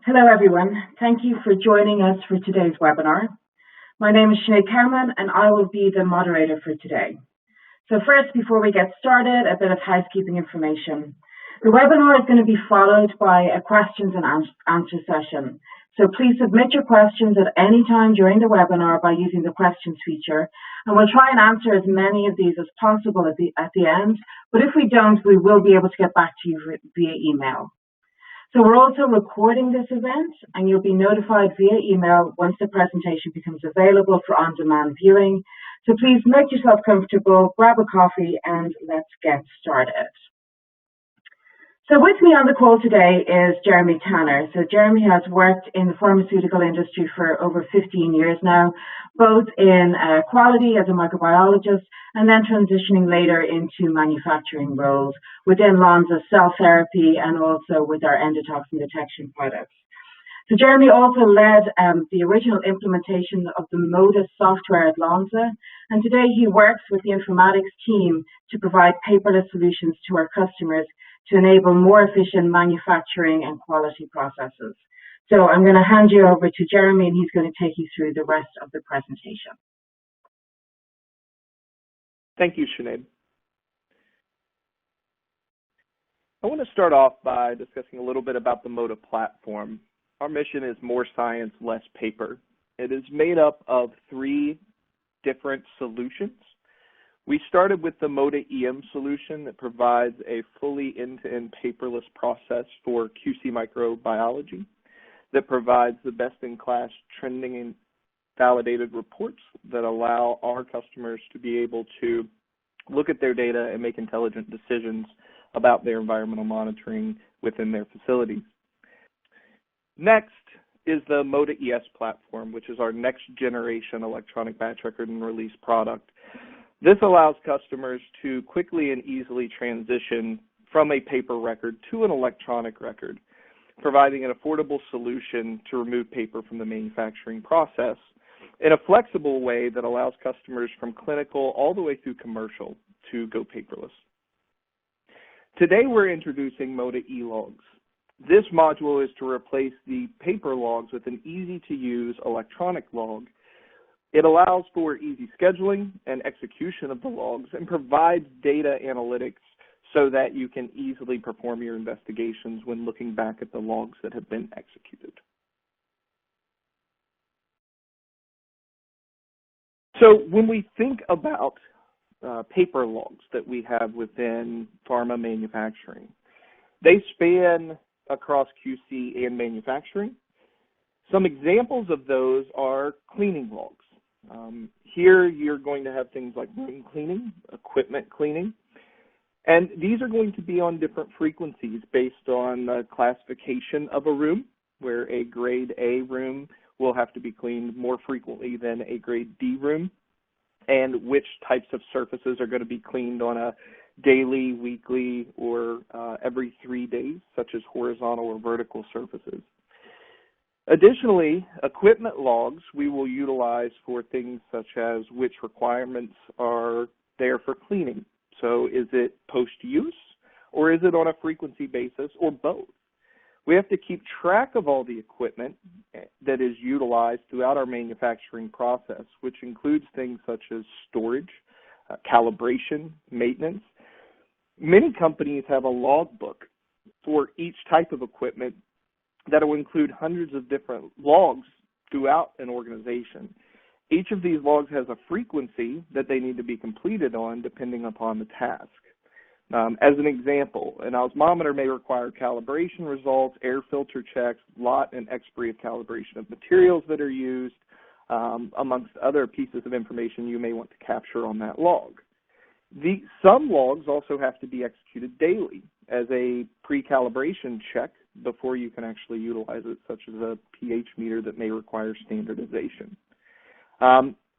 Hello, everyone. Thank you for joining us for today's webinar. My name is Sinead Kerman, and I will be the moderator for today. So first, before we get started, a bit of housekeeping information. The webinar is going to be followed by a questions and answer session. So please submit your questions at any time during the webinar by using the questions feature, and we'll try and answer as many of these as possible at the end, but if we don't, we will be able to get back to you via email. So we're also recording this event, and you'll be notified via email once the presentation becomes available for on-demand viewing. So please make yourself comfortable, grab a coffee, and let's get started. So with me on the call today is Jeremy Tanner. So Jeremy has worked in the pharmaceutical industry for over 15 years now, both in quality as a microbiologist and then transitioning later into manufacturing roles within Lonza cell therapy and also with our endotoxin detection products. So Jeremy also led the original implementation of the Modus software at Lonza, and today he works with the informatics team to provide paperless solutions to our customers to enable more efficient manufacturing and quality processes. So I'm going to hand you over to Jeremy, and he's going to take you through the rest of the presentation. Thank you, Sinead. I want to start off by discussing a little bit about the MODA platform. Our mission is more science, less paper. It is made up of 3 different solutions. We started with the MODA EM solution that provides a fully end-to-end paperless process for QC microbiology that provides the best-in-class trending and validated reports that allow our customers to be able to look at their data and make intelligent decisions about their environmental monitoring within their facilities. Next is the MODA ES platform, which is our next generation electronic batch record and release product. This allows customers to quickly and easily transition from a paper record to an electronic record, providing an affordable solution to remove paper from the manufacturing process in a flexible way that allows customers from clinical all the way through commercial to go paperless. Today we're introducing MODA eLogs. This module is to replace the paper logs with an easy-to-use electronic log. It allows for easy scheduling and execution of the logs and provides data analytics so that you can easily perform your investigations when looking back at the logs that have been executed. So when we think about paper logs that we have within pharma manufacturing, they span across QC and manufacturing. Some examples of those are cleaning logs. Here you're going to have things like room cleaning, equipment cleaning, and these are going to be on different frequencies based on the classification of a room, where a grade A room will have to be cleaned more frequently than a grade D room, and which types of surfaces are going to be cleaned on a daily, weekly, or every 3 days, such as horizontal or vertical surfaces. Additionally, equipment logs we will utilize for things such as which requirements are there for cleaning. So is it post-use, or is it on a frequency basis, or both? We have to keep track of all the equipment that is utilized throughout our manufacturing process, which includes things such as storage, calibration, maintenance. Many companies have a logbook for each type of equipment that will include hundreds of different logs throughout an organization. Each of these logs has a frequency that they need to be completed on depending upon the task. As an example, an osmometer may require calibration results, air filter checks, lot and expiry of calibration of materials that are used, amongst other pieces of information you may want to capture on that log. Some logs also have to be executed daily as a pre-calibration check before you can actually utilize it, such as a pH meter that may require standardization.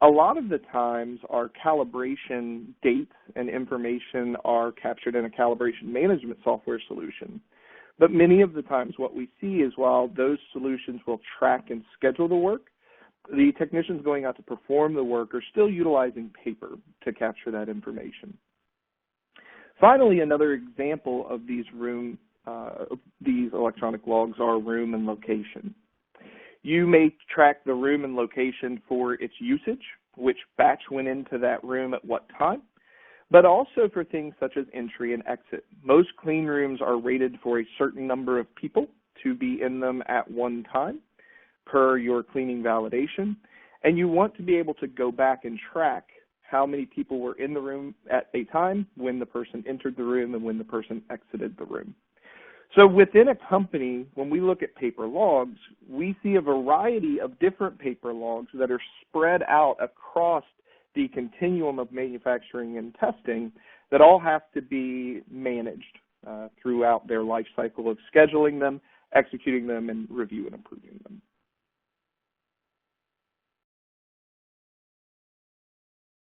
A lot of the times our calibration dates and information are captured in a calibration management software solution. But many of the times what we see is while those solutions will track and schedule the work, the technicians going out to perform the work are still utilizing paper to capture that information. Finally, another example of these room these electronic logs are room and location. You may track the room and location for its usage, which batch went into that room at what time, but also for things such as entry and exit. Most clean rooms are rated for a certain number of people to be in them at one time per your cleaning validation, and you want to be able to go back and track how many people were in the room at a time, when the person entered the room and when the person exited the room. So within a company, when we look at paper logs, we see a variety of different paper logs that are spread out across the continuum of manufacturing and testing that all have to be managed throughout their life cycle of scheduling them, executing them, and review and approving them.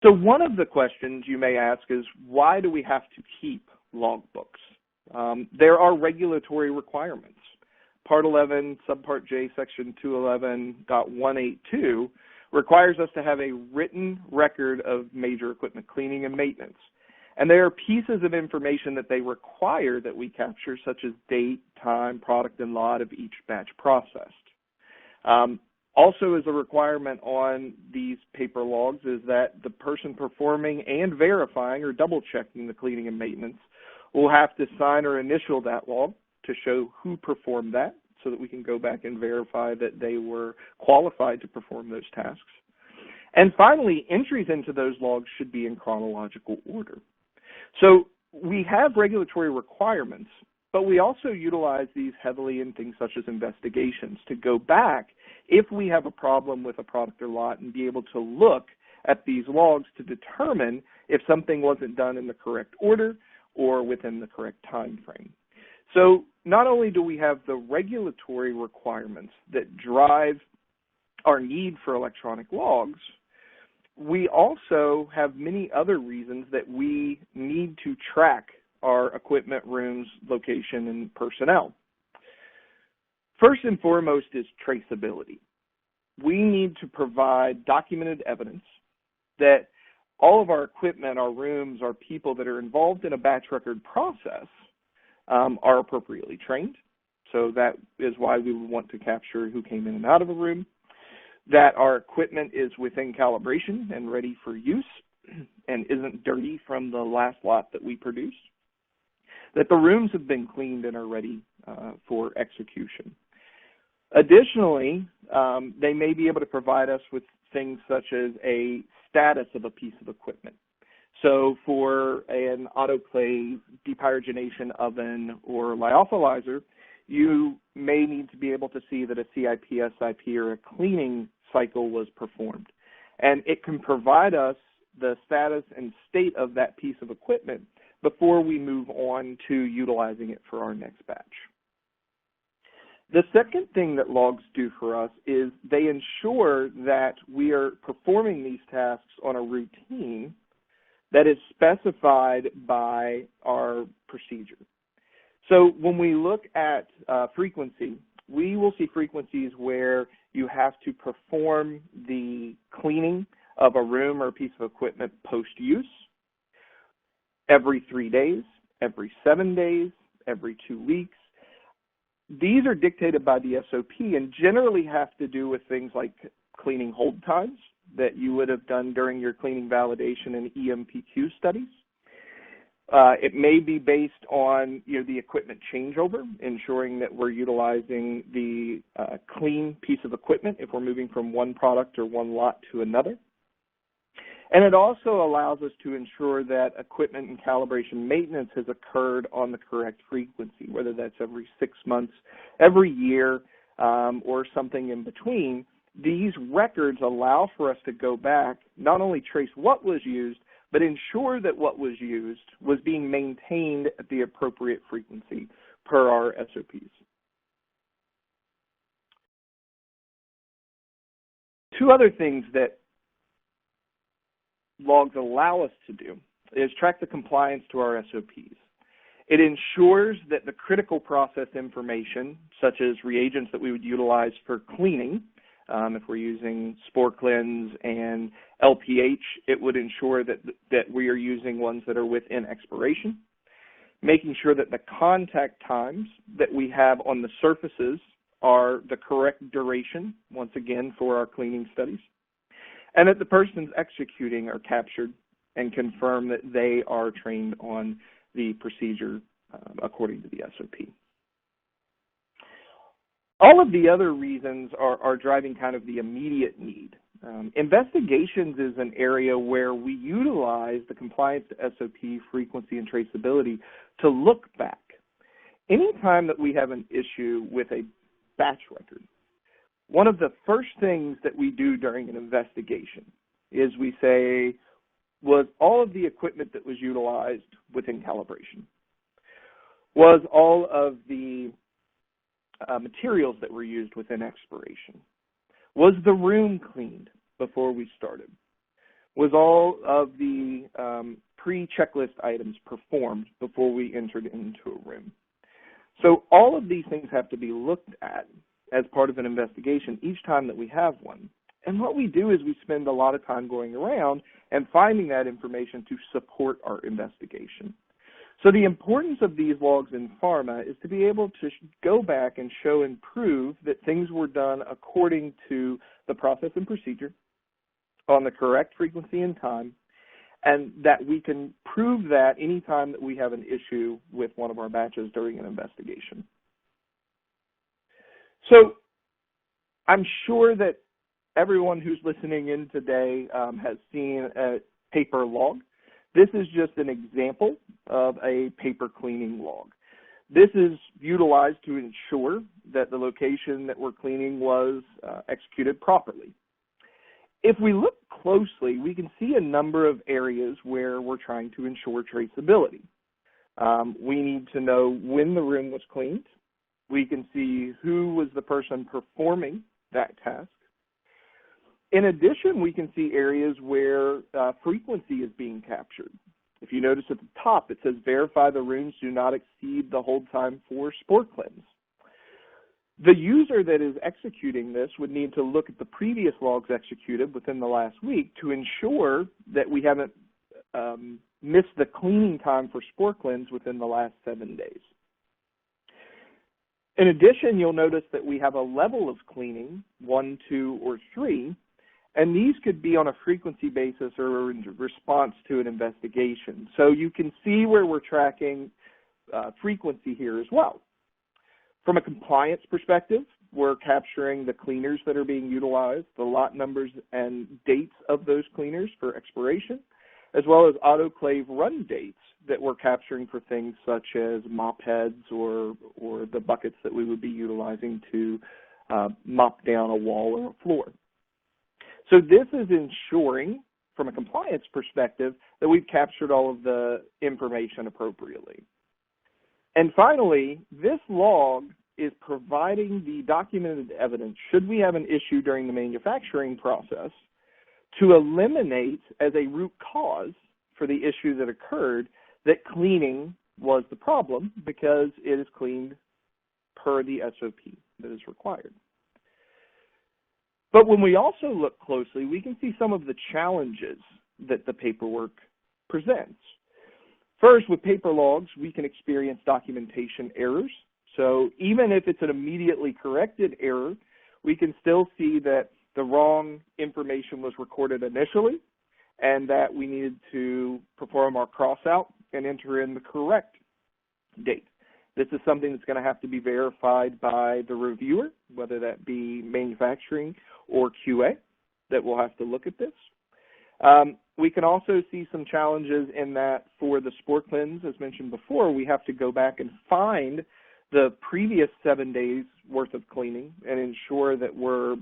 So one of the questions you may ask is, why do we have to keep logbooks? There are regulatory requirements. Part 11, Subpart J, Section 211.182 requires us to have a written record of major equipment cleaning and maintenance. And there are pieces of information that they require that we capture, such as date, time, product, and lot of each batch processed. Also, as a requirement on these paper logs is that the person performing and verifying or double-checking the cleaning and maintenance will have to sign or initial that log to show who performed that, so that we can go back and verify that they were qualified to perform those tasks. And finally, entries into those logs should be in chronological order. So we have regulatory requirements, but we also utilize these heavily in things such as investigations to go back if we have a problem with a product or lot and be able to look at these logs to determine if something wasn't done in the correct order or within the correct time frame. So not only do we have the regulatory requirements that drive our need for electronic logs, we also have many other reasons that we need to track our equipment, rooms, location, and personnel. First and foremost is traceability. We need to provide documented evidence that all of our equipment, our rooms, our people that are involved in a batch record process are appropriately trained. So that is why we would want to capture who came in and out of a room, that our equipment is within calibration and ready for use and isn't dirty from the last lot that we produced, that the rooms have been cleaned and are ready for execution. Additionally, they may be able to provide us with things such as a status of a piece of equipment. So for an autoclave, depyrogenation oven, or lyophilizer, you may need to be able to see that a CIP, SIP, or a cleaning cycle was performed. And it can provide us the status and state of that piece of equipment before we move on to utilizing it for our next batch. The second thing that logs do for us is they ensure that we are performing these tasks on a routine that is specified by our procedure. So when we look at frequency, we will see frequencies where you have to perform the cleaning of a room or a piece of equipment post-use every 3 days, every 7 days, every 2 weeks. These are dictated by the SOP and generally have to do with things like cleaning hold times that you would have done during your cleaning validation and EMPQ studies. It may be based on the equipment changeover, ensuring that we're utilizing the clean piece of equipment if we're moving from one product or one lot to another. And it also allows us to ensure that equipment and calibration maintenance has occurred on the correct frequency, whether that's every 6 months, every year, or something in between. These records allow for us to go back, not only trace what was used, but ensure that what was used was being maintained at the appropriate frequency per our SOPs. Two other things that logs allow us to do is track the compliance to our SOPs. It ensures that the critical process information, such as reagents that we would utilize for cleaning, if we're using Spore Cleanse and LPH, it would ensure that we are using ones that are within expiration. making sure that the contact times that we have on the surfaces are the correct duration, once again, for our cleaning studies, and that the persons executing are captured and confirm that they are trained on the procedure according to the SOP. All of the other reasons are driving kind of the immediate need. Investigations is an area where we utilize the compliance to SOP frequency and traceability to look back. Anytime that we have an issue with a batch record, one of the first things that we do during an investigation is we say, was all of the equipment that was utilized within calibration? Was all of the materials that were used within expiration? Was the room cleaned before we started? Was all of the pre-checklist items performed before we entered into a room? So all of these things have to be looked at as part of an investigation each time that we have one. And what we do is we spend a lot of time going around and finding that information to support our investigation. So the importance of these logs in pharma is to be able to go back and show and prove that things were done according to the process and procedure, on the correct frequency and time, and that we can prove that anytime that we have an issue with one of our batches during an investigation. So I'm sure that everyone who's listening in today has seen a paper log. This is just an example of a paper cleaning log. This is utilized to ensure that the location that we're cleaning was executed properly. If we look closely, we can see a number of areas where we're trying to ensure traceability. We need to know when the room was cleaned. We can see who was the person performing that task. In addition, we can see areas where frequency is being captured. If you notice at the top, it says verify the rooms do not exceed the hold time for spore cleanse. The user that is executing this would need to look at the previous logs executed within the last week to ensure that we haven't missed the cleaning time for spore cleanse within the last 7 days. In addition, you'll notice that we have a level of cleaning, 1, 2, or 3, and these could be on a frequency basis or in response to an investigation. So you can see where we're tracking frequency here as well. From a compliance perspective, we're capturing the cleaners that are being utilized, the lot numbers and dates of those cleaners for expiration, as well as autoclave run dates that we're capturing for things such as mop heads or the buckets that we would be utilizing to mop down a wall or a floor. So this is ensuring, from a compliance perspective, that we've captured all of the information appropriately. And finally, this log is providing the documented evidence, should we have an issue during the manufacturing process, to eliminate as a root cause for the issue that occurred that cleaning was the problem because it is cleaned per the SOP that is required. But when we also look closely, we can see some of the challenges that the paperwork presents. First, with paper logs, we can experience documentation errors. So even if it's an immediately corrected error, we can still see that the wrong information was recorded initially and that we needed to perform our cross-out and enter in the correct date. This is something that's going to have to be verified by the reviewer, whether that be manufacturing or QA, that will have to look at this. We can also see some challenges in that for the spore cleanse, as mentioned before, we have to go back and find the previous 7 days worth of cleaning and ensure that we're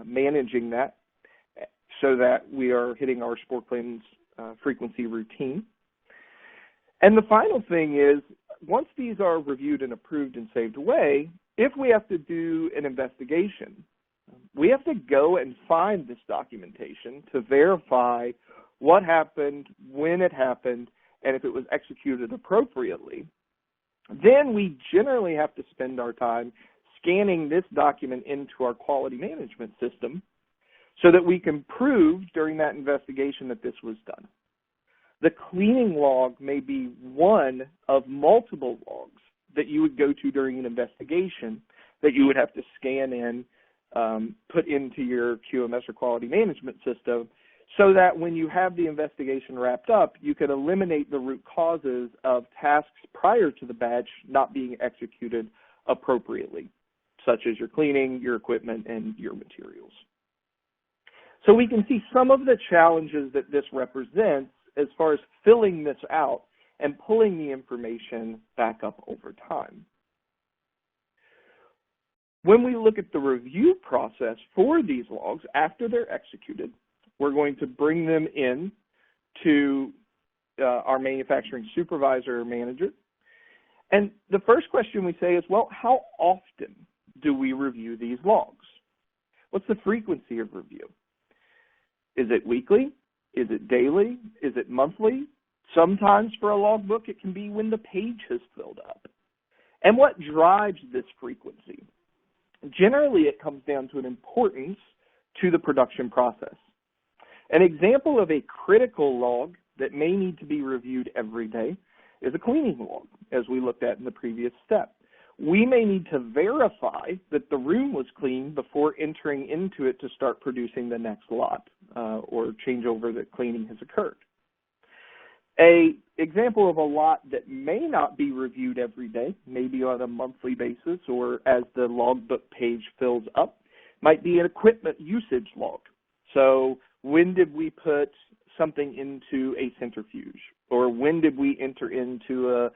managing that so that we are hitting our spore cleanse frequency routine. And the final thing is, once these are reviewed and approved and saved away, if we have to do an investigation, we have to go and find this documentation to verify what happened, when it happened, and if it was executed appropriately. Then we generally have to spend our time scanning this document into our quality management system so that we can prove during that investigation that this was done. The cleaning log may be one of multiple logs that you would go to during an investigation that you would have to scan in, put into your QMS or quality management system, so that when you have the investigation wrapped up, you could eliminate the root causes of tasks prior to the batch not being executed appropriately, such as your cleaning, your equipment, and your materials. So we can see some of the challenges that this represents as far as filling this out and pulling the information back up over time. When we look at the review process for these logs after they're executed, we're going to bring them in to our manufacturing supervisor or manager. And the first question we say is, well, how often do we review these logs? What's the frequency of review? Is it weekly? Is it daily? Is it monthly? Sometimes for a logbook, it can be when the page has filled up. And what drives this frequency? Generally, it comes down to an importance to the production process. An example of a critical log that may need to be reviewed every day is a cleaning log, as we looked at in the previous step. We may need to verify that the room was clean before entering into it to start producing the next lot or changeover that cleaning has occurred. An example of a lot that may not be reviewed every day, maybe on a monthly basis or as the logbook page fills up, might be an equipment usage log. So when did we put something into a centrifuge? Or when did we enter into a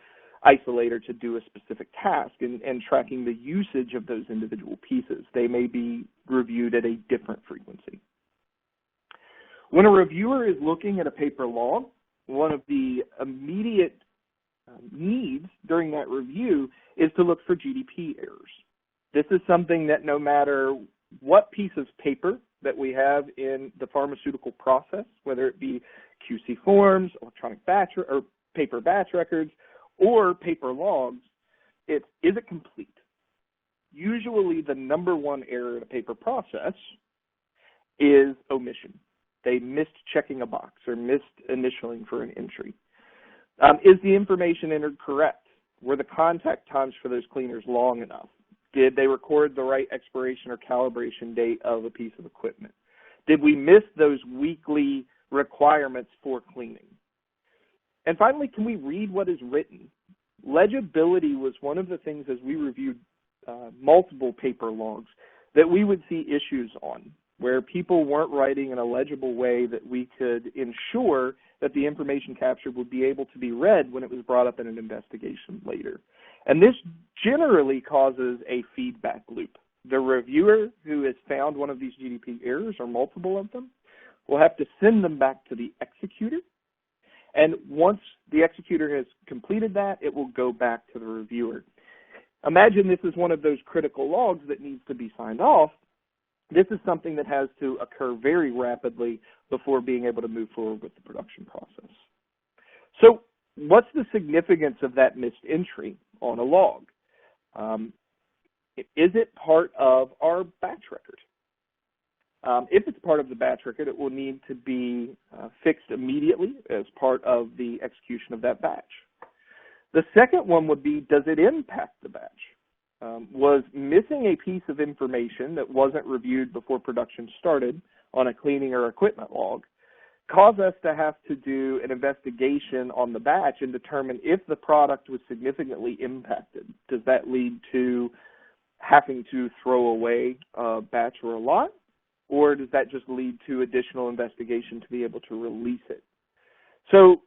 isolator to do a specific task, and tracking the usage of those individual pieces? They may be reviewed at a different frequency. When a reviewer is looking at a paper log, one of the immediate needs during that review is to look for GDP errors. This is something that no matter what piece of paper that we have in the pharmaceutical process, whether it be QC forms, electronic batch or paper batch records, or paper logs, is it complete? Usually the number one error in a paper process is omission. They missed checking a box or missed initialing for an entry. Is the information entered correct? Were the contact times for those cleaners long enough? Did they record the right expiration or calibration date of a piece of equipment? Did we miss those weekly requirements for cleaning? And finally, can we read what is written? Legibility was one of the things as we reviewed multiple paper logs that we would see issues on, where people weren't writing in a legible way that we could ensure that the information captured would be able to be read when it was brought up in an investigation later. And this generally causes a feedback loop. The reviewer who has found one of these GDP errors, or multiple of them, will have to send them back to the executor. And once the executor has completed that, it will go back to the reviewer. Imagine this is one of those critical logs that needs to be signed off. This is something that has to occur very rapidly before being able to move forward with the production process. So what's the significance of that missed entry on a log? Is it part of our batch record? If it's part of the batch record, it will need to be fixed immediately as part of the execution of that batch. The second one would be, does it impact the batch? Was missing a piece of information that wasn't reviewed before production started on a cleaning or equipment log cause us to have to do an investigation on the batch and determine if the product was significantly impacted? Does that lead to having to throw away a batch or a lot? Or does that just lead to additional investigation to be able to release it? So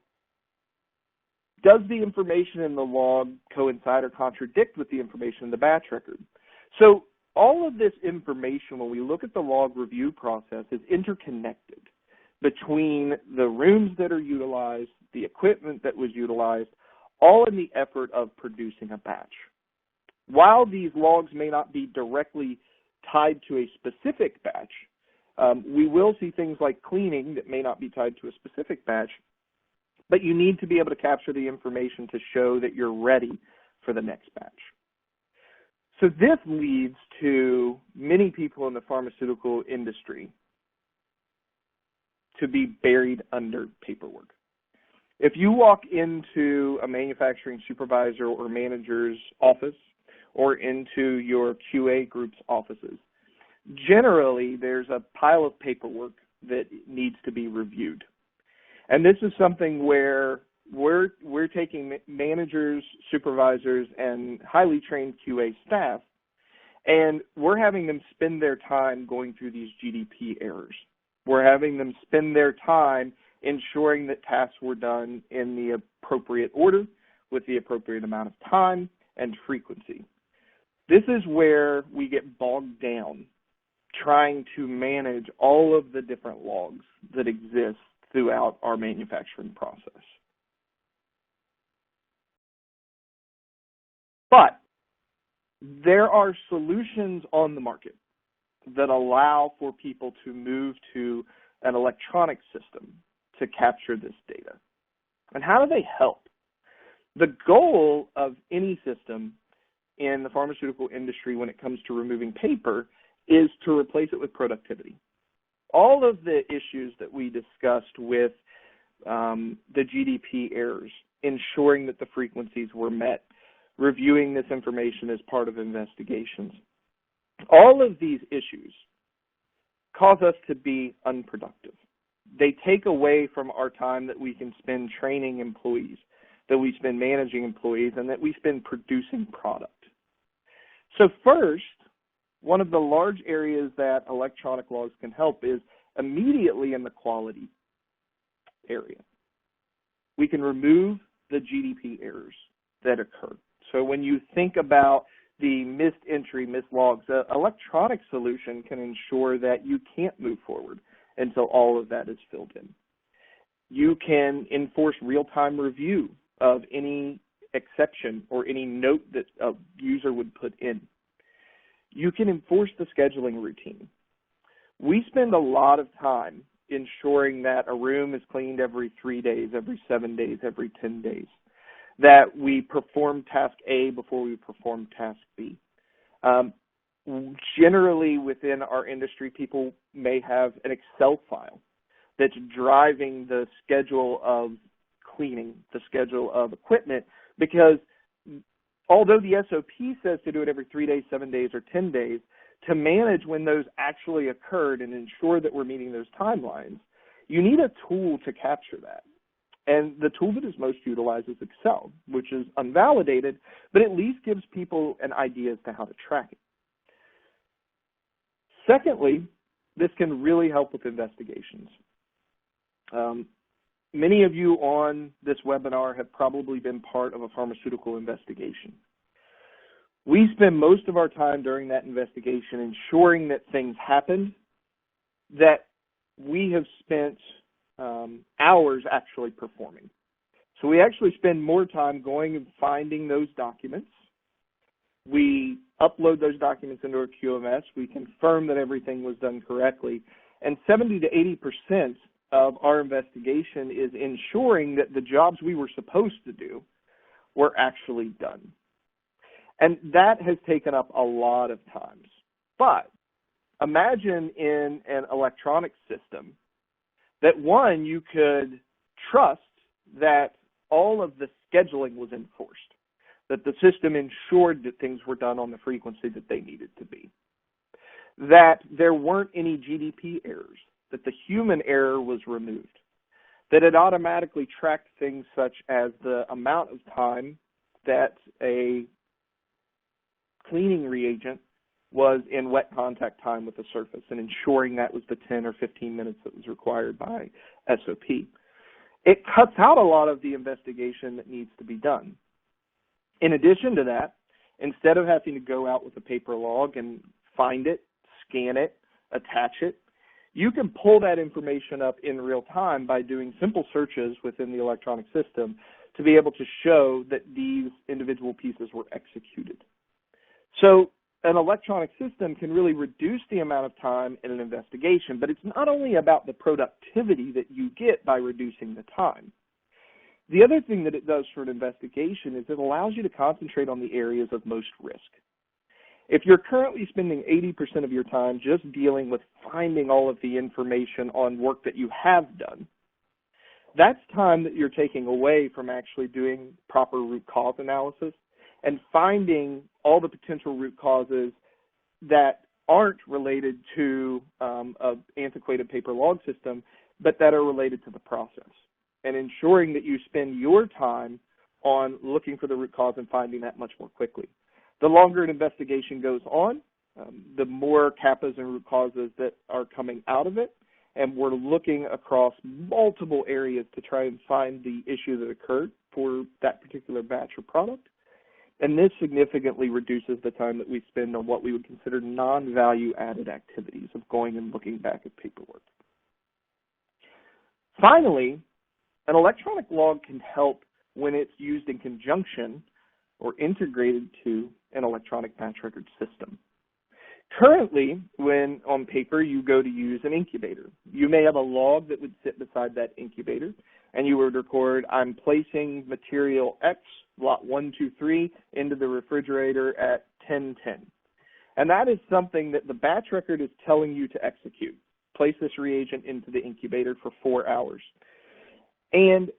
does the information in the log coincide or contradict with the information in the batch record? So all of this information, when we look at the log review process, is interconnected between the rooms that are utilized, the equipment that was utilized, all in the effort of producing a batch. While these logs may not be directly tied to a specific batch, we will see things like cleaning that may not be tied to a specific batch, but you need to be able to capture the information to show that you're ready for the next batch. So this leads to many people in the pharmaceutical industry to be buried under paperwork. If you walk into a manufacturing supervisor or manager's office or into your QA group's offices, generally there's a pile of paperwork that needs to be reviewed. And this is something where we're taking managers, supervisors, and highly trained QA staff, and we're having them spend their time going through these GDP errors. We're having them spend their time ensuring that tasks were done in the appropriate order, with the appropriate amount of time and frequency. This is where we get bogged down trying to manage all of the different logs that exist throughout our manufacturing process. But there are solutions on the market that allow for people to move to an electronic system to capture this data. And how do they help? The goal of any system in the pharmaceutical industry when it comes to removing paper is to replace it with productivity. All of the issues that we discussed with the GDP errors, ensuring that the frequencies were met, reviewing this information as part of investigations, all of these issues cause us to be unproductive. They take away from our time that we can spend training employees, that we spend managing employees, and that we spend producing product. So first, one of the large areas that electronic logs can help is immediately in the quality area. We can remove the GDP errors that occur. So when you think about the missed entry, missed logs, an electronic solution can ensure that you can't move forward until all of that is filled in. You can enforce real-time review of any exception or any note that a user would put in. You can enforce the scheduling routine. We spend a lot of time ensuring that a room is cleaned every 3 days, every 7 days, every 10 days, that we perform task A before we perform task B. Generally within our industry, people may have an Excel file that's driving the schedule of cleaning, the schedule of equipment, because although the SOP says to do it every 3 days, 7 days, or 10 days, to manage when those actually occurred and ensure that we're meeting those timelines, you need a tool to capture that. And the tool that is most utilized is Excel, which is unvalidated, but at least gives people an idea as to how to track it. Secondly, this can really help with investigations. Many of you on this webinar have probably been part of a pharmaceutical investigation. We spend most of our time during that investigation ensuring that things happened that we have spent hours actually performing. So we actually spend more time going and finding those documents. We upload those documents into our QMS. We confirm that everything was done correctly. And 70 to 80% of our investigation is ensuring that the jobs we were supposed to do were actually done. And that has taken up a lot of times. But imagine in an electronic system that, one, you could trust that all of the scheduling was enforced, that the system ensured that things were done on the frequency that they needed to be, that there weren't any GDP errors, that the human error was removed, that it automatically tracked things such as the amount of time that a cleaning reagent was in wet contact time with the surface and ensuring that was the 10 or 15 minutes that was required by SOP. It cuts out a lot of the investigation that needs to be done. In addition to that, instead of having to go out with a paper log and find it, scan it, attach it, you can pull that information up in real time by doing simple searches within the electronic system to be able to show that these individual pieces were executed. So an electronic system can really reduce the amount of time in an investigation, but it's not only about the productivity that you get by reducing the time. The other thing that it does for an investigation is it allows you to concentrate on the areas of most risk. If you're currently spending 80% of your time just dealing with finding all of the information on work that you have done, That's time that you're taking away from actually doing proper root cause analysis and finding all the potential root causes that aren't related to an antiquated paper log system, but that are related to the process, and ensuring that you spend your time on looking for the root cause and finding that much more quickly. The longer an investigation goes on, the more CAPAs and root causes that are coming out of it, and we're looking across multiple areas to try and find the issue that occurred for that particular batch or product. And this significantly reduces the time that we spend on what we would consider non-value added activities of going and looking back at paperwork. Finally, an electronic log can help when it's used in conjunction or integrated to an electronic batch record system. Currently, when on paper you go to use an incubator, you may have a log that would sit beside that incubator, and you would record, I'm placing material X, lot 123, into the refrigerator at 10:10. And that is something that the batch record is telling you to execute. Place this reagent into the incubator for 4 hours. And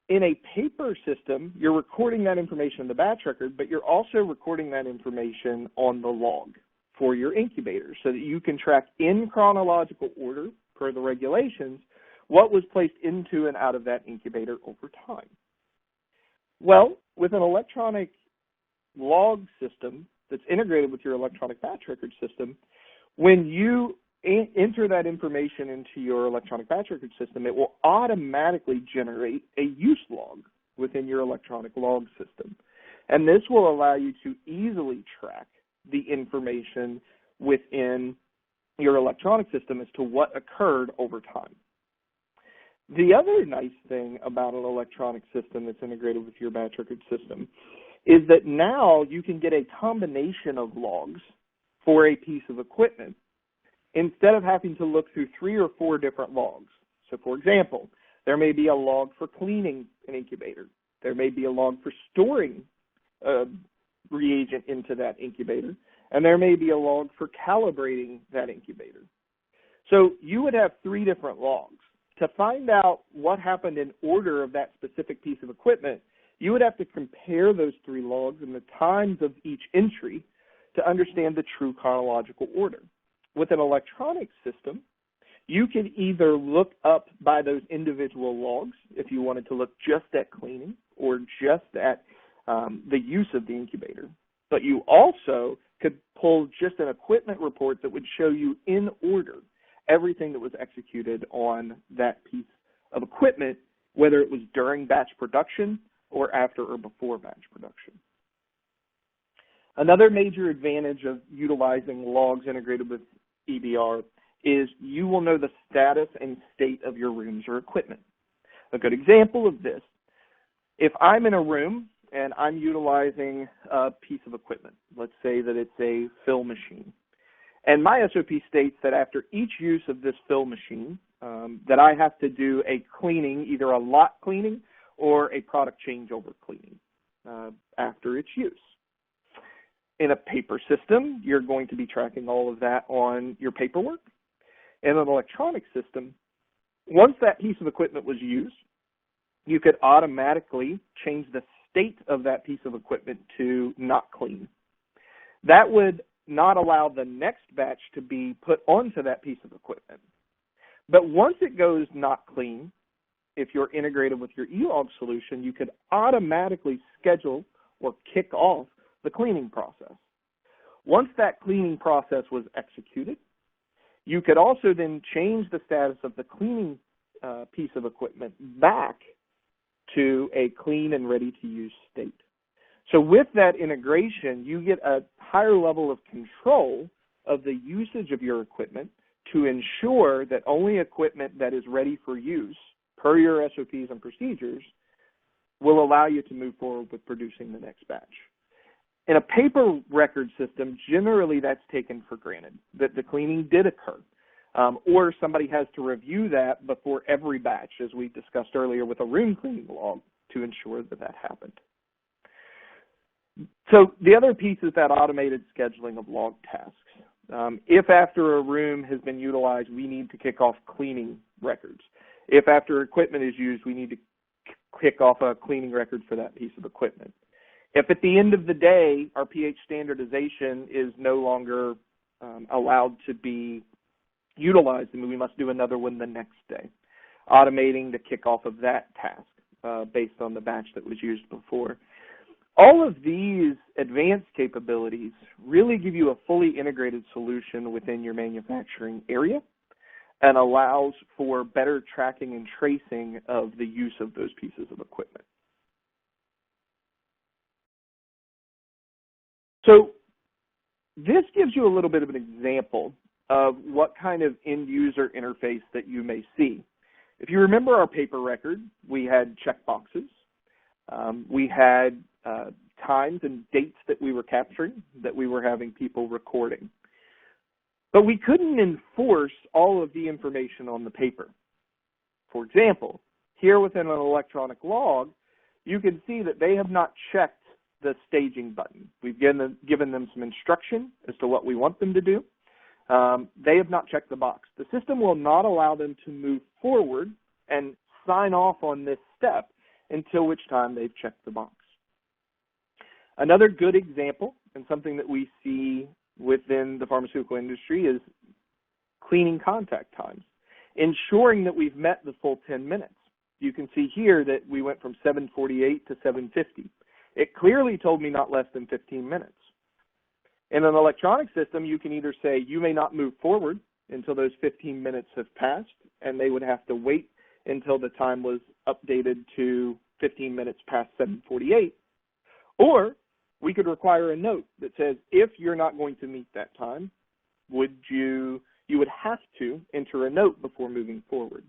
in a paper system, you're recording that information in the batch record, but you're also recording that information on the log for your incubator so that you can track in chronological order, per the regulations, what was placed into and out of that incubator over time. Well, with an electronic log system that's integrated with your electronic batch record system, when you enter that information into your electronic batch record system, it will automatically generate a use log within your electronic log system. And this will allow you to easily track the information within your electronic system as to what occurred over time. The other nice thing about an electronic system that's integrated with your batch record system is that now you can get a combination of logs for a piece of equipment instead of having to look through 3 or 4 different logs. So for example, there may be a log for cleaning an incubator. There may be a log for storing a reagent into that incubator, and there may be a log for calibrating that incubator. So you would have 3 different logs. To find out what happened in order of that specific piece of equipment, you would have to compare those 3 logs and the times of each entry to understand the true chronological order. With an electronic system, you can either look up by those individual logs if you wanted to look just at cleaning or just at the use of the incubator. But you also could pull just an equipment report that would show you in order everything that was executed on that piece of equipment, whether it was during batch production or after or before batch production. Another major advantage of utilizing logs integrated with EBR is you will know the status and state of your rooms or equipment. A good example of this, if I'm in a room and I'm utilizing a piece of equipment, let's say that it's a fill machine, and my SOP states that after each use of this fill machine, that I have to do a cleaning, either a lot cleaning or a product changeover cleaning after its use. In a paper system, you're going to be tracking all of that on your paperwork. In an electronic system, once that piece of equipment was used, you could automatically change the state of that piece of equipment to not clean. That would not allow the next batch to be put onto that piece of equipment. But once it goes not clean, if you're integrated with your eLog solution, you could automatically schedule or kick off the cleaning process. Once that cleaning process was executed, you could also then change the status of the cleaning piece of equipment back to a clean and ready to use state. So with that integration, you get a higher level of control of the usage of your equipment to ensure that only equipment that is ready for use per your SOPs and procedures will allow you to move forward with producing the next batch. In a paper record system, generally that's taken for granted, that the cleaning did occur, or somebody has to review that before every batch, as we discussed earlier with a room cleaning log, to ensure that that happened. So the other piece is that automated scheduling of log tasks. If after a room has been utilized, we need to kick off cleaning records. If after equipment is used, we need to kick off a cleaning record for that piece of equipment. If at the end of the day, our pH standardization is no longer allowed to be utilized, then we must do another one the next day, automating the kickoff of that task based on the batch that was used before. All of these advanced capabilities really give you a fully integrated solution within your manufacturing area and allows for better tracking and tracing of the use of those pieces of equipment. So this gives you a little bit of an example of what kind of end user interface that you may see. If you remember our paper record, we had checkboxes. We had times and dates that we were capturing, that we were having people recording. But we couldn't enforce all of the information on the paper. For example, here within an electronic log, you can see that they have not checked the staging button. We've given them some instruction as to what we want them to do. They have not checked the box. The system will not allow them to move forward and sign off on this step until which time they've checked the box. Another good example, and something that we see within the pharmaceutical industry, is cleaning contact times, ensuring that we've met the full 10 minutes. You can see here that we went from 7:48 to 7:50. It clearly told me not less than 15 minutes. In an electronic system, you can either say you may not move forward until those 15 minutes have passed, and they would have to wait until the time was updated to 15 minutes past 7:48, or we could require a note that says if you're not going to meet that time, you would have to enter a note before moving forward.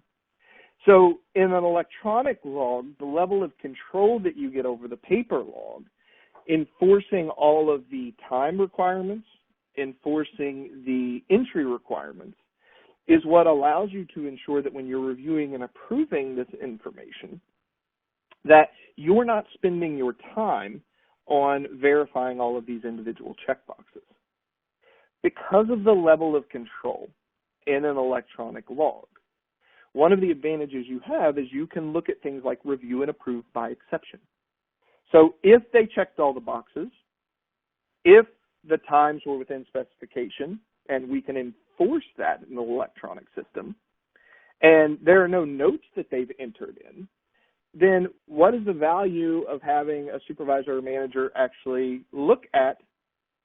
So in an electronic log, the level of control that you get over the paper log, enforcing all of the time requirements, enforcing the entry requirements, is what allows you to ensure that when you're reviewing and approving this information, that you're not spending your time on verifying all of these individual checkboxes. Because of the level of control in an electronic log, one of the advantages you have is you can look at things like review and approve by exception. So if they checked all the boxes, if the times were within specification, and we can enforce that in the electronic system, and there are no notes that they've entered in, then what is the value of having a supervisor or manager actually look at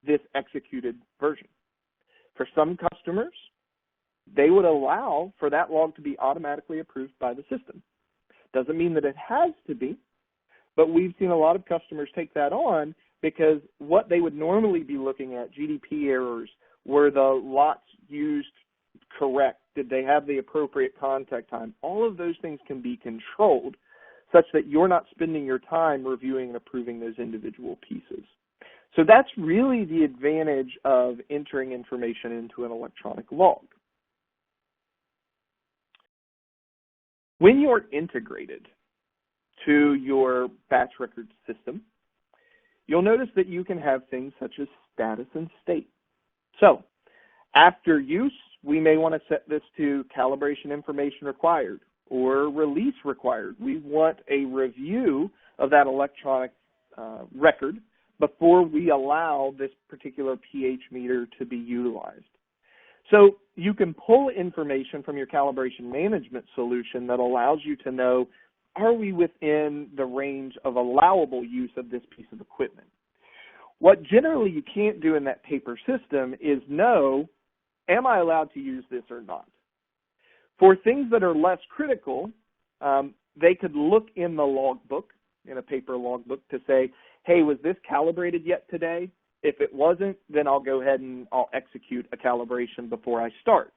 this executed version? For some customers, they would allow for that log to be automatically approved by the system. Doesn't mean that it has to be, but we've seen a lot of customers take that on because what they would normally be looking at, GDP errors, were the lots used correct? Did they have the appropriate contact time? All of those things can be controlled such that you're not spending your time reviewing and approving those individual pieces. So that's really the advantage of entering information into an electronic log. When you're integrated to your batch record system, you'll notice that you can have things such as status and state. So after use, we may want to set this to calibration information required or release required. We want a review of that electronic record before we allow this particular pH meter to be utilized. So you can pull information from your calibration management solution that allows you to know, are we within the range of allowable use of this piece of equipment? What generally you can't do in that paper system is know, am I allowed to use this or not? For things that are less critical, they could look in the logbook, in a paper logbook, to say, hey, was this calibrated yet today? If it wasn't, then I'll go ahead and I'll execute a calibration before I start.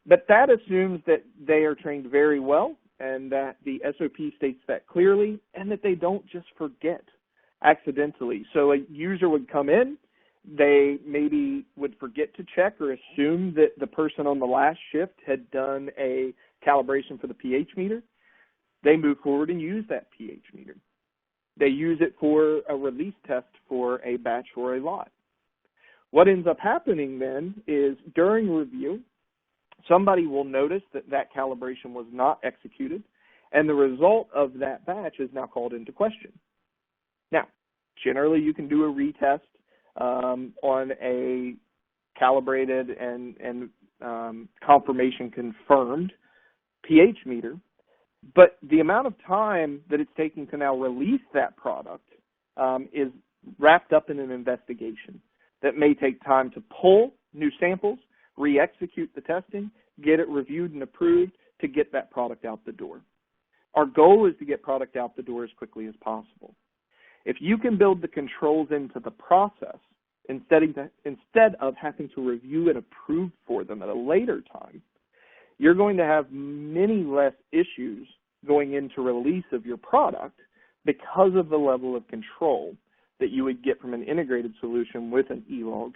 But that assumes that they are trained very well and that the SOP states that clearly and that they don't just forget accidentally. So a user would come in, they maybe would forget to check or assume that the person on the last shift had done a calibration for the pH meter. They move forward and use that pH meter. They use it for a release test for a batch or a lot. What ends up happening then is during review, somebody will notice that that calibration was not executed, and the result of that batch is now called into question. Now, generally you can do a retest on a calibrated and confirmation confirmed pH meter, but the amount of time that it's taking to now release that product is wrapped up in an investigation that may take time to pull new samples, re-execute the testing, get it reviewed and approved to get that product out the door. Our goal is to get product out the door as quickly as possible. If you can build the controls into the process instead of having to review and approve for them at a later time, you're going to have many less issues going into release of your product because of the level of control that you would get from an integrated solution with an e-log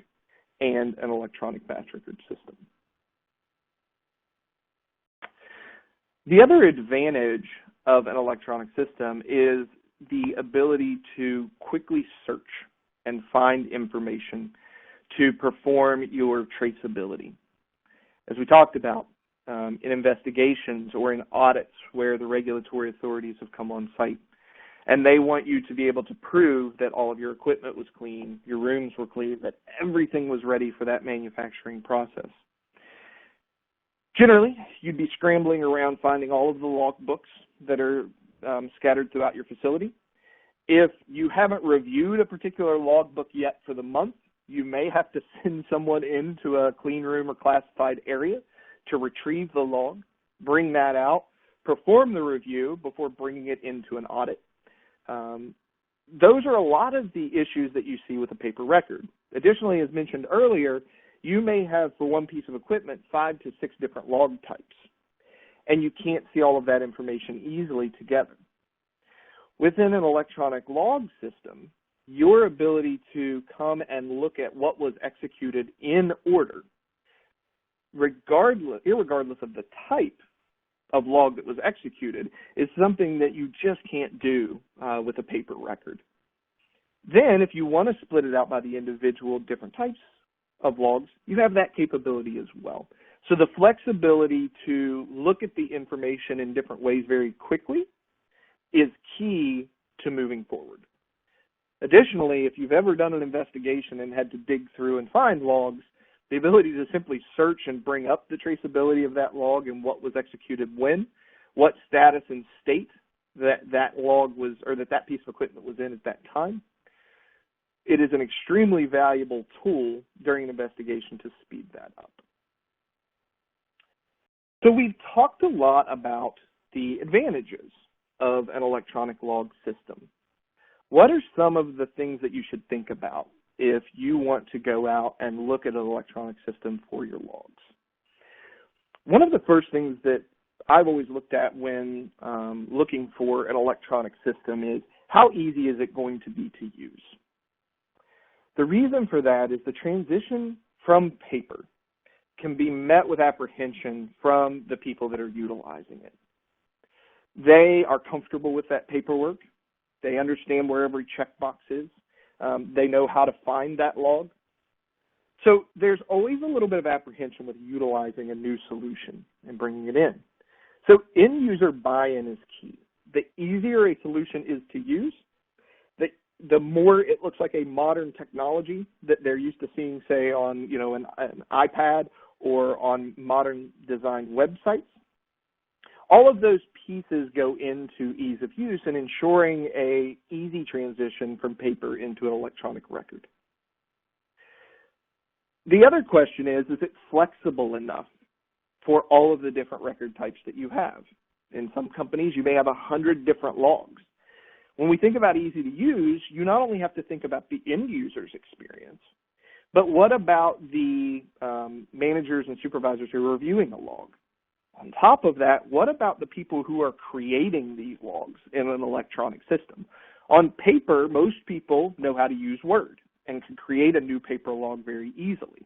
and an electronic batch record system. The other advantage of an electronic system is the ability to quickly search and find information to perform your traceability. As we talked about, in investigations or in audits where the regulatory authorities have come on site, and they want you to be able to prove that all of your equipment was clean, your rooms were clean, that everything was ready for that manufacturing process. Generally, you'd be scrambling around finding all of the log books that are scattered throughout your facility. If you haven't reviewed a particular log book yet for the month, you may have to send someone into a clean room or classified area to retrieve the log, bring that out, perform the review before bringing it into an audit. Those are a lot of the issues that you see with a paper record. Additionally, as mentioned earlier, you may have, for one piece of equipment, 5 to 6 different log types, and you can't see all of that information easily together. Within an electronic log system, your ability to come and look at what was executed in order, irregardless of the type of log that was executed, is something that you just can't do with a paper record. Then, if you want to split it out by the individual different types of logs, you have that capability as well. So the flexibility to look at the information in different ways very quickly is key to moving forward. Additionally, if you've ever done an investigation and had to dig through and find logs, the ability to simply search and bring up the traceability of that log and what was executed when, what status and state that log was, or that piece of equipment was in at that time, it is an extremely valuable tool during an investigation to speed that up. So we've talked a lot about the advantages of an electronic log system. What are some of the things that you should think about if you want to go out and look at an electronic system for your logs? One of the first things that I've always looked at when looking for an electronic system is how easy is it going to be to use? The reason for that is the transition from paper can be met with apprehension from the people that are utilizing it. They are comfortable with that paperwork. They understand where every checkbox is. They know how to find that log. So there's always a little bit of apprehension with utilizing a new solution and bringing it in. So end user buy-in is key. The easier a solution is to use, the more it looks like a modern technology that they're used to seeing, say, on an iPad or on modern designed websites. All of those pieces go into ease of use and ensuring a easy transition from paper into an electronic record. The other question is it flexible enough for all of the different record types that you have? In some companies, you may have 100 different logs. When we think about easy to use, you not only have to think about the end user's experience, but what about the managers and supervisors who are reviewing a log? On top of that, what about the people who are creating these logs in an electronic system? On paper, most people know how to use Word and can create a new paper log very easily.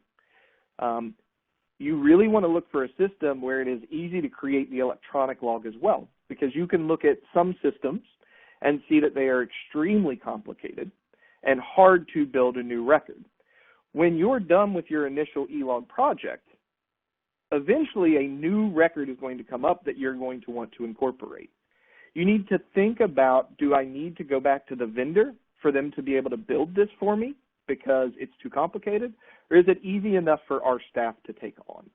You really want to look for a system where it is easy to create the electronic log as well, because you can look at some systems and see that they are extremely complicated and hard to build a new record. When you're done with your initial e-log project, eventually a new record is going to come up that you're going to want to incorporate. You need to think about, do I need to go back to the vendor for them to be able to build this for me because it's too complicated, or is it easy enough for our staff to take on?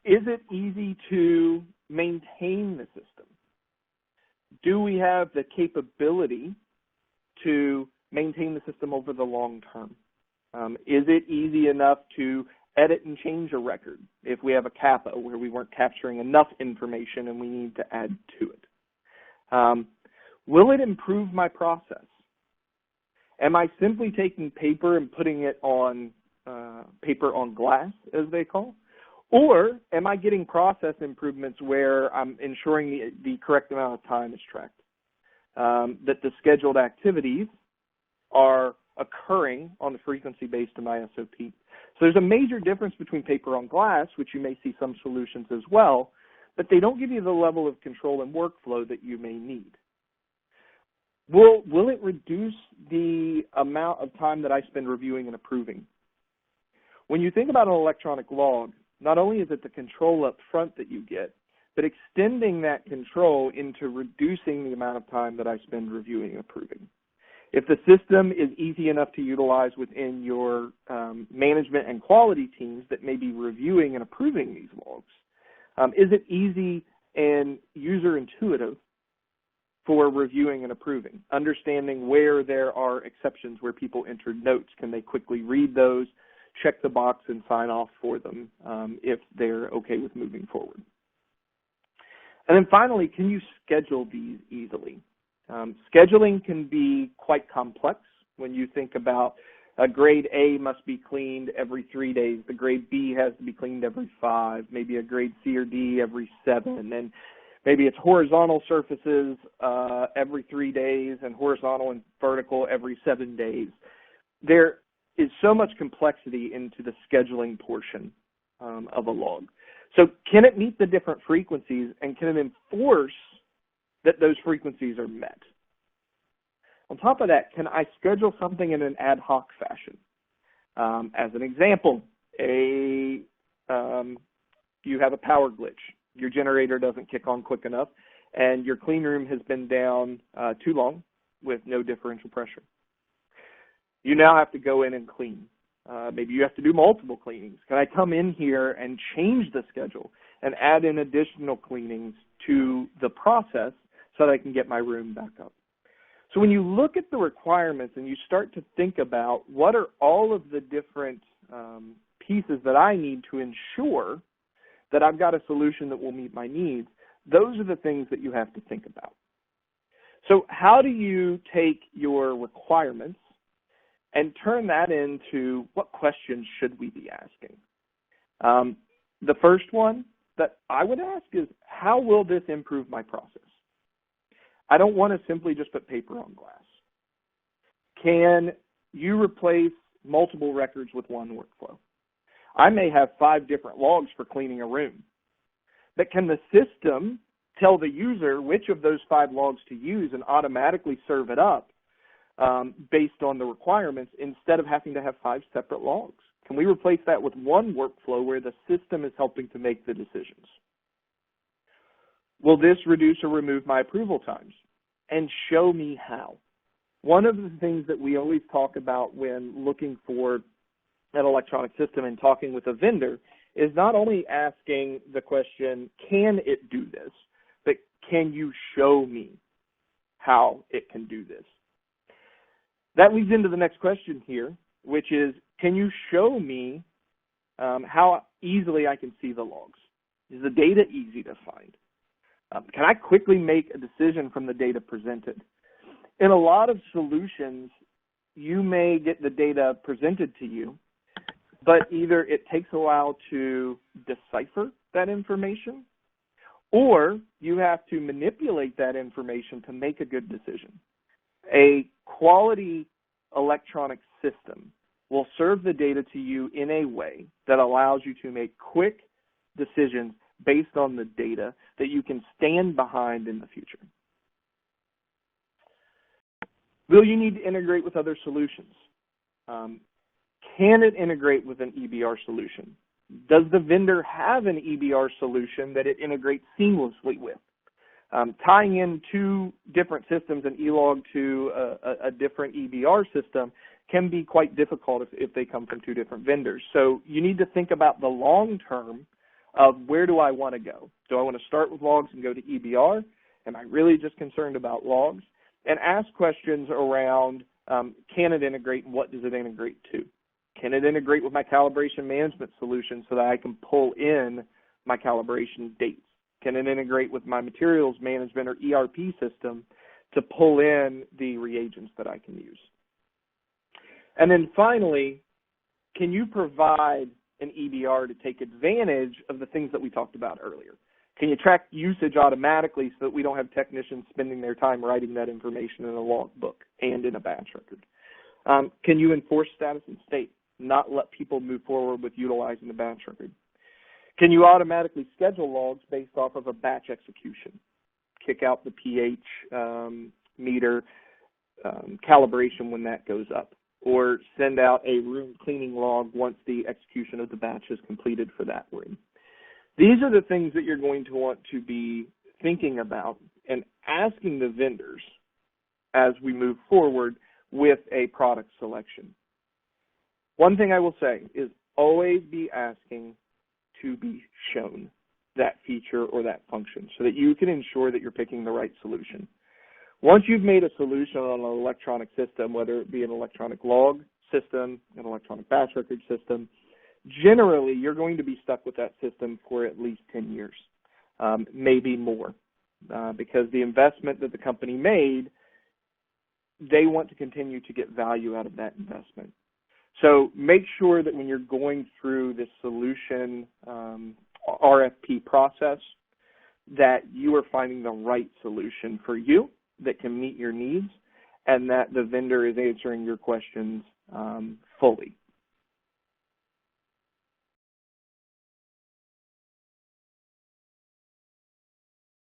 Is it easy to maintain the system? Do we have the capability to maintain the system over the long term? Is it easy enough to edit and change a record if we have a CAPA where we weren't capturing enough information and we need to add to it? Will it improve my process? Am I simply taking paper and putting it on paper on glass, as they call? Or am I getting process improvements where I'm ensuring the correct amount of time is tracked, that the scheduled activities are occurring on the frequency based on my SOP? So there's a major difference between paper on glass, which you may see some solutions as well, but they don't give you the level of control and workflow that you may need. Will it reduce the amount of time that I spend reviewing and approving? When you think about an electronic log, not only is it the control up front that you get, but extending that control into reducing the amount of time that I spend reviewing and approving. If the system is easy enough to utilize within your management and quality teams that may be reviewing and approving these logs, is it easy and user intuitive for reviewing and approving, understanding where there are exceptions where people entered notes? Can they quickly read those, check the box, and sign off for them if they're okay with moving forward? And then finally, can you schedule these easily? Scheduling can be quite complex when you think about a grade A must be cleaned every 3 days, the grade B has to be cleaned every 5, maybe a grade C or D every 7, and maybe it's horizontal surfaces every 3 days and horizontal and vertical every 7 days. There is so much complexity into the scheduling portion of a log. So can it meet the different frequencies, and can it enforce that those frequencies are met? On top of that, can I schedule something in an ad hoc fashion? As an example, you have a power glitch. Your generator doesn't kick on quick enough, and your clean room has been down too long with no differential pressure. You now have to go in and clean. Maybe you have to do multiple cleanings. Can I come in here and change the schedule and add in additional cleanings to the process so that I can get my room back up? So when you look at the requirements and you start to think about what are all of the different pieces that I need to ensure that I've got a solution that will meet my needs, those are the things that you have to think about. So how do you take your requirements and turn that into what questions should we be asking? The first one that I would ask is, how will this improve my process? I don't want to simply just put paper on glass. Can you replace multiple records with one workflow? I may have 5 different logs for cleaning a room, but can the system tell the user which of those 5 logs to use and automatically serve it up based on the requirements instead of having to have 5 separate logs? Can we replace that with one workflow where the system is helping to make the decisions? Will this reduce or remove my approval times? And show me how. One of the things that we always talk about when looking for an electronic system and talking with a vendor is not only asking the question, can it do this, but can you show me how it can do this? That leads into the next question here, which is, can you show me how easily I can see the logs? Is the data easy to find? Can I quickly make a decision from the data presented? In a lot of solutions, you may get the data presented to you, but either it takes a while to decipher that information, or you have to manipulate that information to make a good decision. A quality electronic system will serve the data to you in a way that allows you to make quick decisions based on the data that you can stand behind in the future. Will you need to integrate with other solutions? can it integrate with an EBR solution? Does the vendor have an EBR solution that it integrates seamlessly with? Tying in two different systems, an eLog to a different EBR system, can be quite difficult if they come from two different vendors. So you need to think about the long term of where do I want to go? Do I want to start with logs and go to EBR? Am I really just concerned about logs? And ask questions around, can it integrate and what does it integrate to? Can it integrate with my calibration management solution so that I can pull in my calibration dates? Can it integrate with my materials management or ERP system to pull in the reagents that I can use? And then finally, can you provide an EBR to take advantage of the things that we talked about earlier? Can you track usage automatically so that we don't have technicians spending their time writing that information in a log book and in a batch record? Can you enforce status and state, not let people move forward with utilizing the batch record? Can you automatically schedule logs based off of a batch execution? Kick out the pH meter calibration when that goes up, or send out a room cleaning log once the execution of the batch is completed for that room. These are the things that you're going to want to be thinking about and asking the vendors as we move forward with a product selection. One thing I will say is always be asking to be shown that feature or that function so that you can ensure that you're picking the right solution. Once you've made a solution on an electronic system, whether it be an electronic log system, an electronic batch record system, generally you're going to be stuck with that system for at least 10 years, maybe more, because the investment that the company made, they want to continue to get value out of that investment. So make sure that when you're going through this solution RFP process, that you are finding the right solution for you that can meet your needs and that the vendor is answering your questions fully.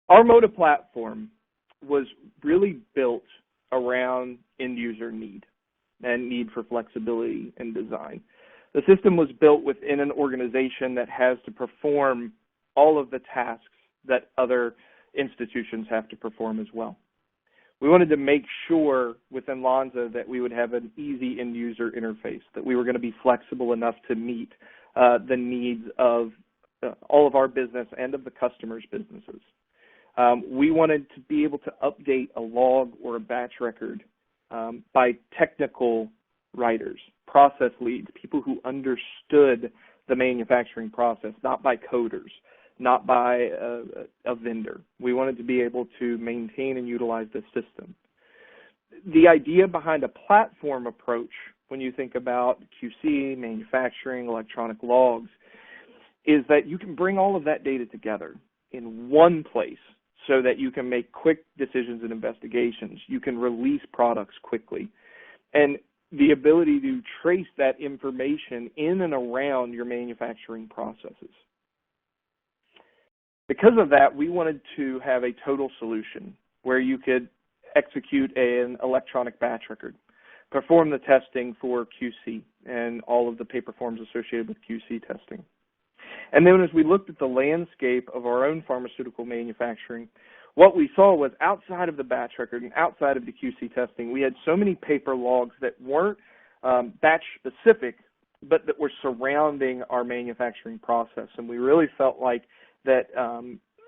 Our Moda platform was really built around end user need and need for flexibility and design. The system was built within an organization that has to perform all of the tasks that other institutions have to perform as well. We wanted to make sure within Lonza that we would have an easy end user interface, that we were going to be flexible enough to meet the needs of all of our business and of the customers' businesses. We wanted to be able to update a log or a batch record by technical writers, process leads, people who understood the manufacturing process, not by coders, not by a vendor. We wanted to be able to maintain and utilize this system. The idea behind a platform approach, when you think about QC, manufacturing, electronic logs, is that you can bring all of that data together in one place so that you can make quick decisions and investigations. You can release products quickly. And the ability to trace that information in and around your manufacturing processes. Because of that, we wanted to have a total solution where you could execute an electronic batch record, perform the testing for QC and all of the paper forms associated with QC testing. And then as we looked at the landscape of our own pharmaceutical manufacturing, what we saw was outside of the batch record and outside of the QC testing, we had so many paper logs that weren't batch specific, but that were surrounding our manufacturing process. And we really felt like that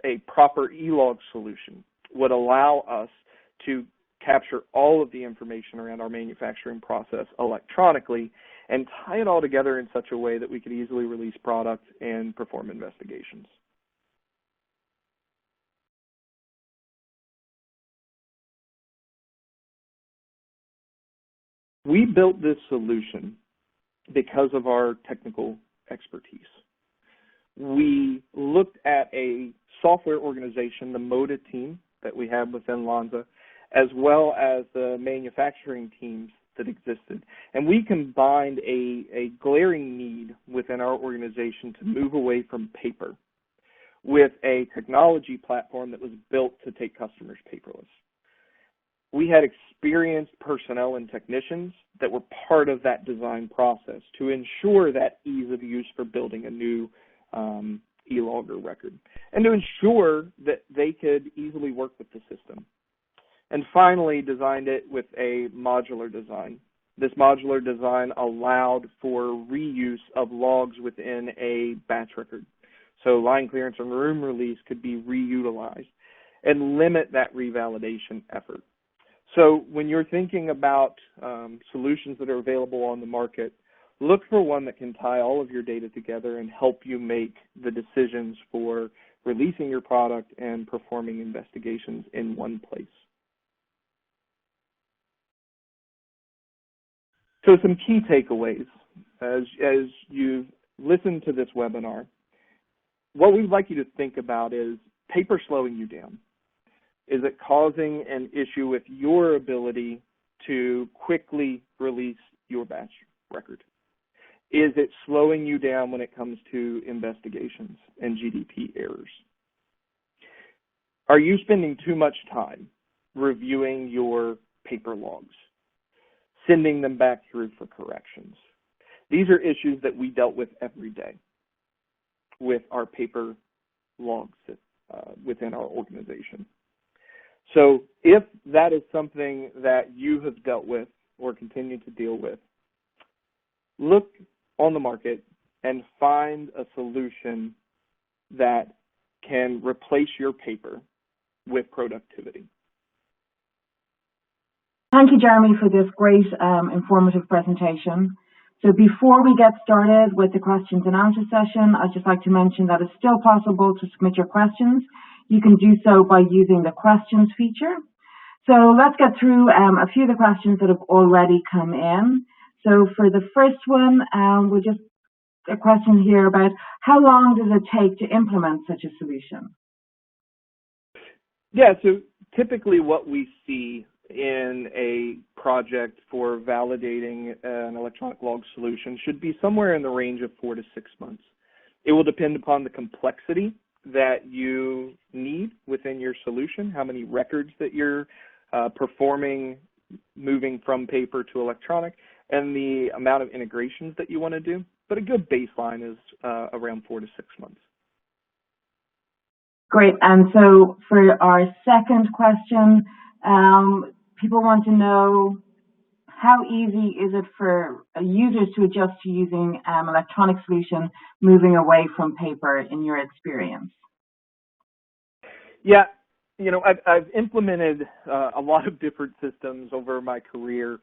a proper eLog solution would allow us to capture all of the information around our manufacturing process electronically and tie it all together in such a way that we could easily release products and perform investigations. We built this solution because of our technical expertise. We looked at a software organization, the Moda team that we have within Lonza, as well as the manufacturing teams that existed. And we combined a glaring need within our organization to move away from paper with a technology platform that was built to take customers paperless. we had experienced personnel and technicians that were part of that design process to ensure that ease of use for building a new e-logger record and to ensure that they could easily work with the system. And finally, designed it with a modular design. This modular design allowed for reuse of logs within a batch record. So line clearance and room release could be reutilized and limit that revalidation effort. So when you're thinking about solutions that are available on the market, look for one that can tie all of your data together and help you make the decisions for releasing your product and performing investigations in one place. So some key takeaways as you've listened to this webinar, what we'd like you to think about is paper slowing you down. Is it causing an issue with your ability to quickly release your batch record? Is it slowing you down when it comes to investigations and GDP errors? Are you spending too much time reviewing your paper logs, sending them back through for corrections? These are issues that we dealt with every day with our paper logs within our organization. So if that is something that you have dealt with or continue to deal with, look on the market and find a solution that can replace your paper with productivity. Thank you, Jeremy, for this great informative presentation. So before we get started with the questions and answer session, I'd just like to mention that it's still possible to submit your questions. You can do so by using the questions feature. So let's get through a few of the questions that have already come in. So for the first one, we'll just a question here about how long does it take to implement such a solution? Yeah, so typically what we see in a project for validating an electronic log solution should be somewhere in the range of 4 to 6 months. It will depend upon the complexity that you need within your solution, how many records that you're performing, moving from paper to electronic, and the amount of integrations that you want to do. But a good baseline is around 4 to 6 months. Great. And so for our second question, people want to know how easy is it for users to adjust to using electronic solution moving away from paper in your experience? Yeah, you know, I've implemented a lot of different systems over my career.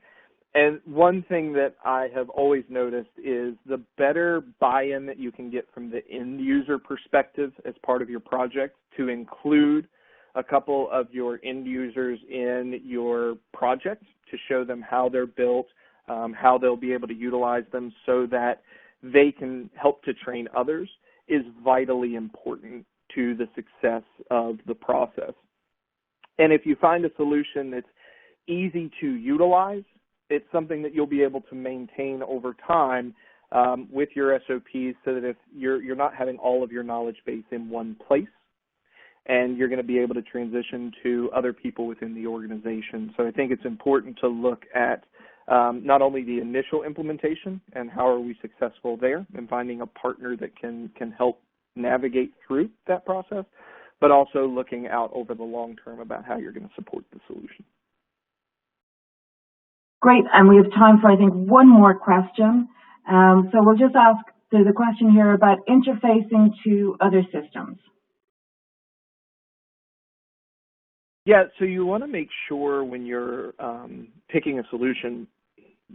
And one thing that I have always noticed is the better buy-in that you can get from the end user perspective as part of your project to include a couple of your end users in your project to show them how they're built, how they'll be able to utilize them so that they can help to train others is vitally important to the success of the process. And if you find a solution that's easy to utilize, it's something that you'll be able to maintain over time with your SOPs so that if you're not having all of your knowledge base in one place, and you're going to be able to transition to other people within the organization. So I think it's important to look at not only the initial implementation and how are we successful there and finding a partner that can help navigate through that process, but also looking out over the long term about how you're going to support the solution. Great, and we have time for, I think, one more question. So we'll just ask, there's a question here about interfacing to other systems. Yeah, so you want to make sure when you're picking a solution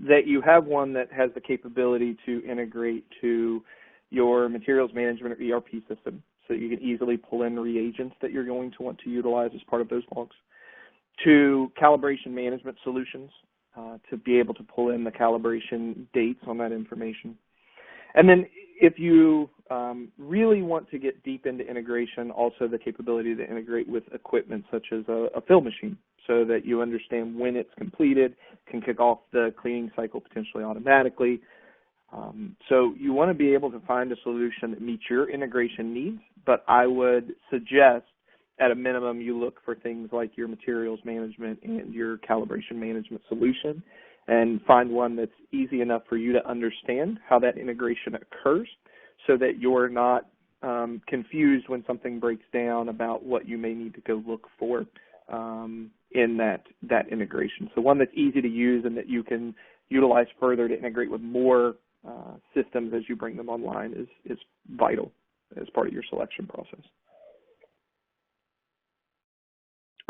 that you have one that has the capability to integrate to your materials management or ERP system so that you can easily pull in reagents that you're going to want to utilize as part of those logs, to calibration management solutions to be able to pull in the calibration dates on that information. And then if you really want to get deep into integration, also the capability to integrate with equipment such as a fill machine so that you understand when it's completed, can kick off the cleaning cycle potentially automatically. So you want to be able to find a solution that meets your integration needs, but I would suggest at a minimum, you look for things like your materials management and your calibration management solution, and find one that's easy enough for you to understand how that integration occurs, so that you're not confused when something breaks down about what you may need to go look for in that integration. So one that's easy to use and that you can utilize further to integrate with more systems as you bring them online is vital as part of your selection process.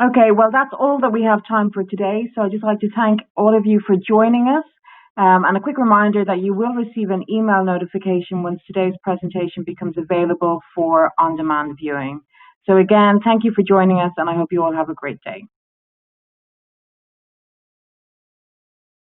Okay, well, that's all that we have time for today. So I'd just like to thank all of you for joining us. And a quick reminder that you will receive an email notification once today's presentation becomes available for on-demand viewing. So again, thank you for joining us, and I hope you all have a great day.